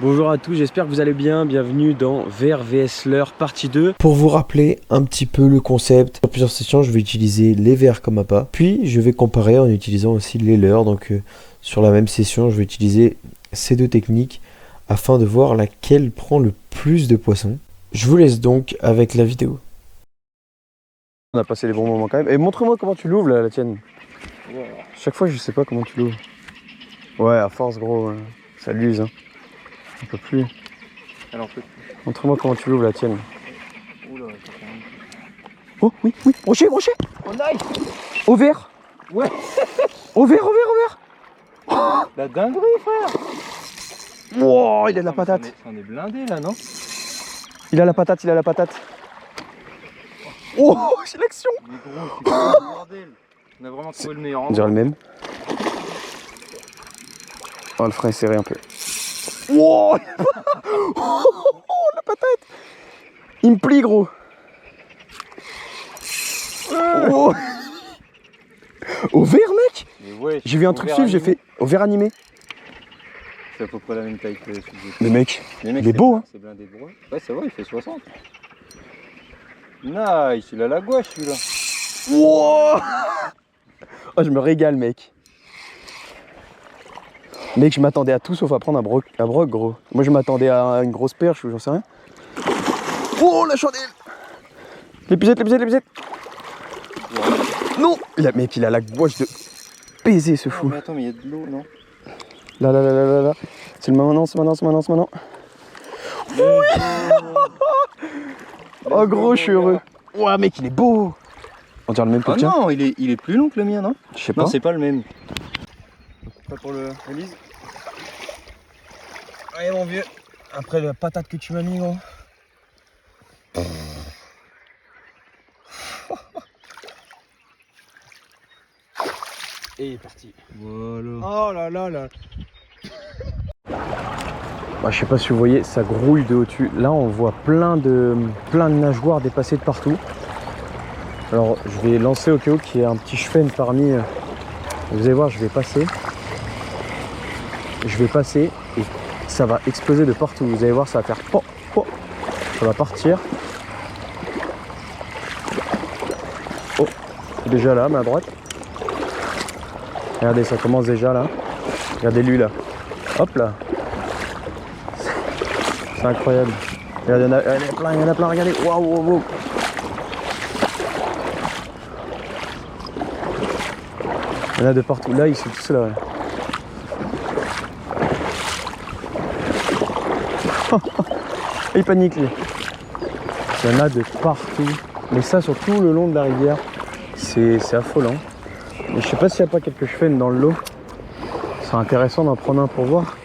Bonjour à tous, j'espère que vous allez bien, bienvenue dans Ver vs leurre partie 2. Pour vous rappeler un petit peu le concept, dans plusieurs sessions je vais utiliser les vers comme appât, puis je vais comparer en utilisant aussi les leurres, donc sur la même session je vais utiliser ces deux techniques afin de voir laquelle prend le plus de poissons. Je vous laisse donc avec la vidéo. On a passé les bons moments quand même, et montre-moi comment tu l'ouvres là, la tienne. Ouais. Chaque fois je sais pas comment tu l'ouvres. Ouais, à force gros, ça l'use hein. On peut plus. Alors, montre-moi comment tu l'ouvres la tienne. Oula, ça fait un... Oh oui, oui, brochet, brochet. Oh nice. Au vert. Ouais. Au vert, au vert, au vert. Oh la dinguerie frère. Wow, il a de la patate. On est blindé là, non? Il a la patate, il a la patate. Oh, c'est l'action. On a vraiment trouvé le meilleur. On dirait le même. Oh, le frein est serré un peu. Wow. Oh, la patate. Il me plie gros. Oh. Au vert mec. Ouais, j'ai vu un truc suivre, j'ai fait au vert animé. C'est à peu près la même taille que le mec. Il est beau hein. C'est blindé de bois. Ouais c'est vrai, il fait 60. Nice, il a la gouache celui-là. Wow. Oh je me régale mec. Mec je m'attendais à tout sauf à prendre un broc gros. Moi je m'attendais à une grosse perche ou j'en sais rien. Oh la chandelle. L'épuisette, l'épuisette, l'épuisette. Non. Mec il a la gouache de baiser ce fou. Mais attends mais il y a de l'eau non? Là là là là là là. C'est le maintenant, c'est maintenant, c'est maintenant, c'est maintenant. Oui. Oh gros je suis heureux. Ouah mec il est beau. On dirait le même que le tien. Non il est plus long que le mien non? Je sais pas. Non c'est pas le même. Pas pour le release. Allez mon vieux. Après la patate que tu m'as mis gros. Et il est parti. Voilà. Oh là là là. Bah, je sais pas si vous voyez, ça grouille de au-dessus. Là on voit plein de nageoires dépassées de partout. Alors je vais lancer au cas où qu'il y ait un petit chefenne parmi. Vous allez voir, je vais passer et ça va exploser de partout. Vous allez voir, ça va faire po, po. Ça va partir. Oh, c'est déjà là, mais à droite. Regardez, ça commence déjà là. Regardez lui là. Hop là. C'est incroyable. Regardez, il y en a plein, regardez. Waouh, waouh, waouh. Il y en a de partout. Là, ils sont tous là. Ouais. Il panique lui. Il y en a de partout. Mais ça, sur tout le long de la rivière, c'est affolant. Et je sais pas s'il n'y a pas quelques chefennes dans le lot. C'est intéressant d'en prendre un pour voir.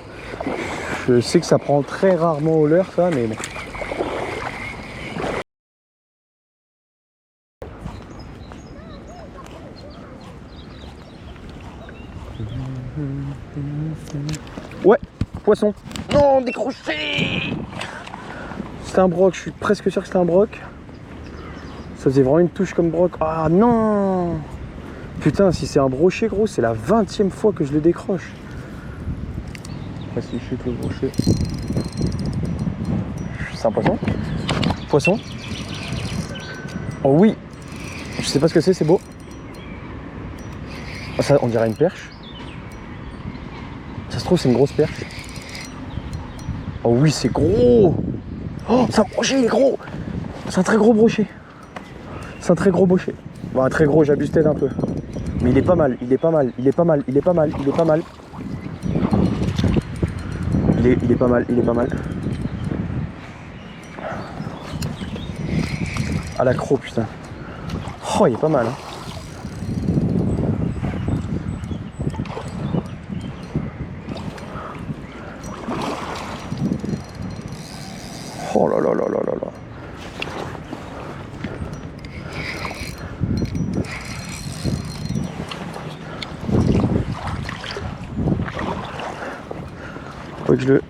Je sais que ça prend très rarement au leurre ça, mais bon. Ouais, poisson. Non, décroché. C'était un broc, je suis presque sûr que c'était un broc. Ça faisait vraiment une touche comme broc. Ah non. Putain, si c'est un brochet gros, c'est la 20e fois que je le décroche. Je sais pas si je chute le brochet. C'est un poisson? Poisson? Oh oui. Je sais pas ce que c'est beau. Ça, on dirait une perche. Ça se trouve, c'est une grosse perche. Oh oui, c'est gros. Oh, c'est un brochet, il est gros. C'est un très gros brochet. C'est un très gros brochet. Bon, un très gros, j'abuse peut-être un peu. Mais il est pas mal, il est pas mal, il est pas mal, il est pas mal, il est pas mal. Il est pas mal, il est pas mal. Ah l'accro putain. Oh il est pas mal hein. Oh là là là là là là. Faut que je le...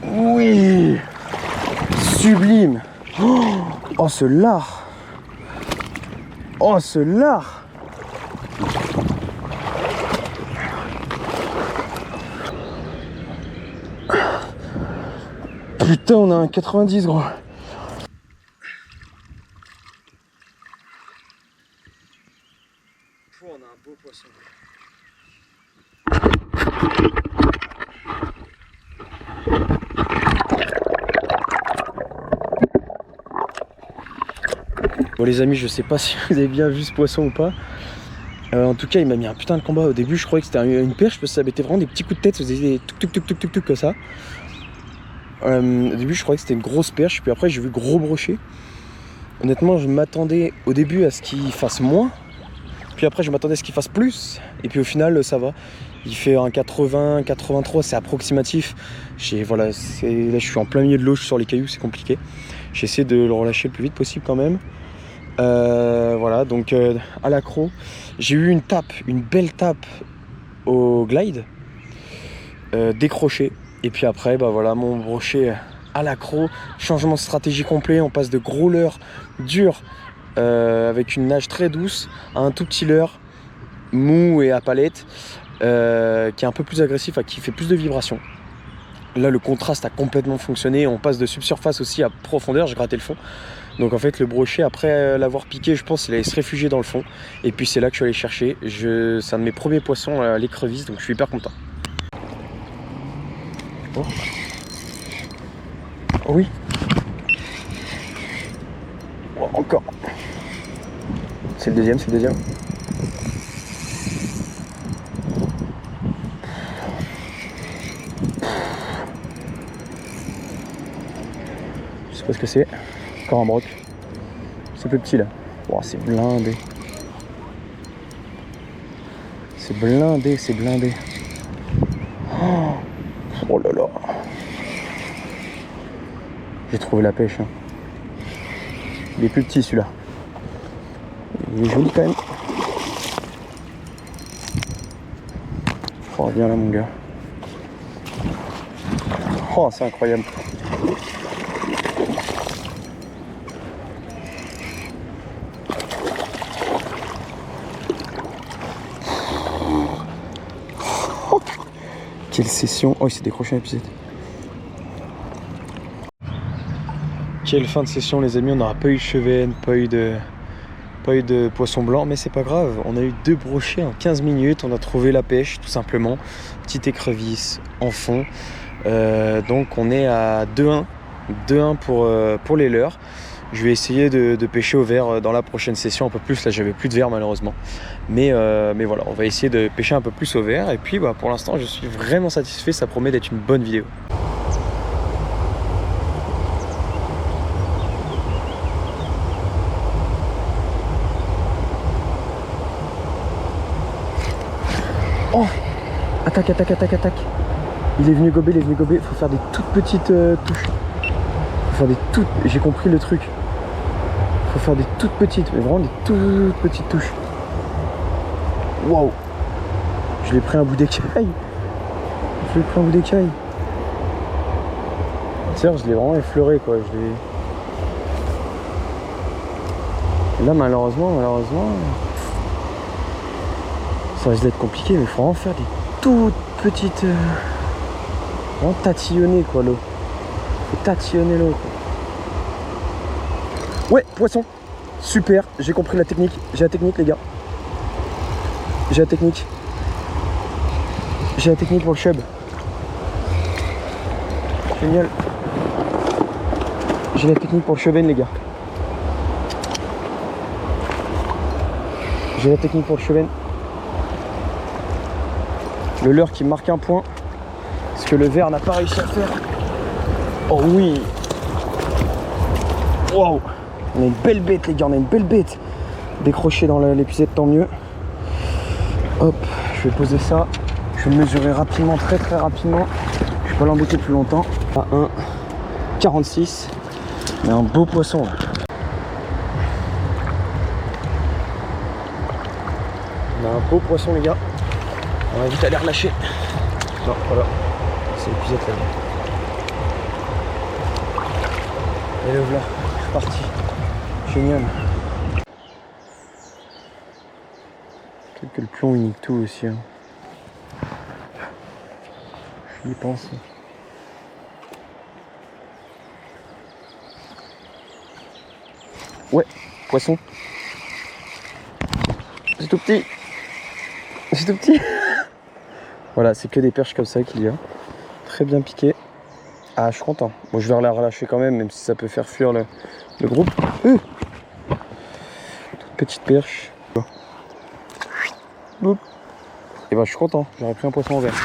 Oui. Sublime. Oh ce lard. Oh ce lard. Putain, on a un 90 gros. On a un beau poisson. Bon les amis, je sais pas si vous avez bien vu ce poisson ou pas. En tout cas, il m'a mis un putain de combat. Au début, je croyais que c'était une perche parce que ça mettait vraiment des petits coups de tête, ça faisait des tuk tuk tuk tuk tuk tuk comme ça. Au début, je croyais que c'était une grosse perche, puis après, j'ai vu gros brochet. Honnêtement, je m'attendais au début à ce qu'il fasse moins, puis après, je m'attendais à ce qu'il fasse plus, et puis au final, ça va. Il fait un 80, 83, c'est approximatif. Voilà, là, je suis en plein milieu de l'eau, je suis sur les cailloux, c'est compliqué. J'essaie de le relâcher le plus vite possible quand même. Voilà, donc à l'accro, j'ai eu une belle tape au glide, décroché. Et puis après, bah voilà, mon brochet à l'accro, changement de stratégie complet. On passe de gros leurre dur avec une nage très douce à un tout petit leurre mou et à palette qui est un peu plus agressif, qui fait plus de vibrations. Là, le contraste a complètement fonctionné. On passe de subsurface aussi à profondeur. J'ai gratté le fond. Donc en fait, le brochet, après l'avoir piqué, je pense qu'il allait se réfugier dans le fond. Et puis c'est là que je suis allé chercher. C'est un de mes premiers poissons à l'écrevisse, donc je suis hyper content. Oh. Oh oui. Oh, encore. C'est le deuxième, c'est le deuxième. Je sais pas ce que c'est. Encore un broc. C'est plus petit là. Oh, c'est blindé. C'est blindé, c'est blindé. Oh là là. J'ai trouvé la pêche. Hein. Il est plus petit celui-là. Il est joli quand même. Oh, viens là mon gars. Oh, c'est incroyable. Oh, quelle session. Oh, il s'est décroché un épisode. Quelle fin de session les amis, on n'aura pas eu de chevenne, pas eu de poisson blanc, mais c'est pas grave, on a eu 2 brochets en 15 minutes, on a trouvé la pêche tout simplement, petite écrevisse en fond, donc on est à 2-1 pour les leurres. Je vais essayer de pêcher au verre dans la prochaine session un peu plus, là j'avais plus de verre malheureusement, mais voilà, on va essayer de pêcher un peu plus au verre, et puis pour l'instant je suis vraiment satisfait, ça promet d'être une bonne vidéo. Oh, attaque. Il est venu gober, Faut faire des toutes petites touches. J'ai compris le truc. Faut faire des toutes petites, mais vraiment des toutes petites touches. Waouh. Je l'ai pris un bout d'écaille. C'est-à-dire, je l'ai vraiment effleuré quoi. Là malheureusement. Ça risque d'être compliqué, mais il faut vraiment faire des toutes petites... Vraiment tatillonner quoi l'eau. Faut tatillonner l'eau quoi. Ouais, poisson. Super, j'ai compris la technique. J'ai la technique les gars. J'ai la technique pour le chub. Génial. J'ai la technique pour le chevenne les gars. Le leurre qui marque un point. Ce que le verre n'a pas réussi à faire. Oh oui. Wow. On a une belle bête les gars, Décroché dans l'épisode, tant mieux. Hop, je vais poser ça. Je vais mesurer rapidement, très rapidement. Je vais pas l'embêter plus longtemps. À 1,46. Mais un beau poisson là. On a un beau poisson les gars. On va vite aller relâcher. Non, voilà. C'est l'épisode là. Et le voilà, c'est parti. Génial. Peut-être que le plomb il nique tout aussi. Hein. J'y pense. Ouais, poisson. C'est tout petit. C'est tout petit. Voilà, c'est que des perches comme ça qu'il y a. Très bien piqué. Ah, je suis content. Bon, je vais la relâcher quand même si ça peut faire fuir le groupe. Toute petite perche. Boum. Et ben, je suis content. J'aurais pris un poisson en vert.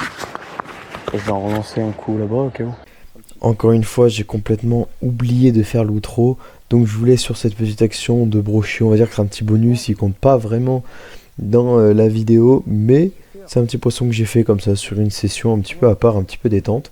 Et je vais en relancer un coup là-bas au cas où. Encore une fois, j'ai complètement oublié de faire l'outro. Donc je voulais sur cette petite action de brochet, on va dire que c'est un petit bonus, il compte pas vraiment dans la vidéo, mais c'est un petit poisson que j'ai fait comme ça sur une session un petit peu à part, un petit peu détente.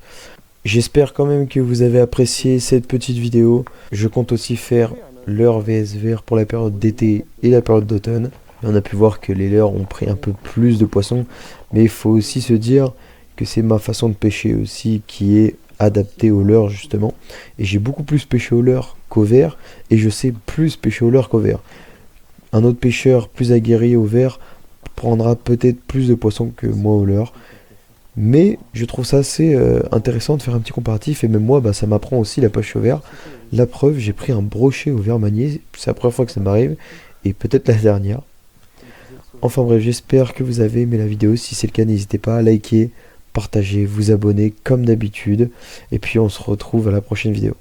J'espère quand même que vous avez apprécié cette petite vidéo. Je compte aussi faire leurre vs verre pour la période d'été et la période d'automne. On a pu voir que les leurres ont pris un peu plus de poissons, mais il faut aussi se dire que c'est ma façon de pêcher aussi qui est adaptée au leurre justement. Et j'ai beaucoup plus pêché au leurre qu'au verre, et je sais plus pêcher au leurre qu'au verre. Un autre pêcheur plus aguerri au verre prendra peut-être plus de poissons que moi au leurre. Mais je trouve ça assez intéressant de faire un petit comparatif, et même moi ça m'apprend aussi la pêche au verre. La preuve, j'ai pris un brochet au verre manié, c'est la première fois que ça m'arrive, et peut-être la dernière. Enfin bref, j'espère que vous avez aimé la vidéo. Si c'est le cas, n'hésitez pas à liker, partager, vous abonner comme d'habitude. Et puis on se retrouve à la prochaine vidéo.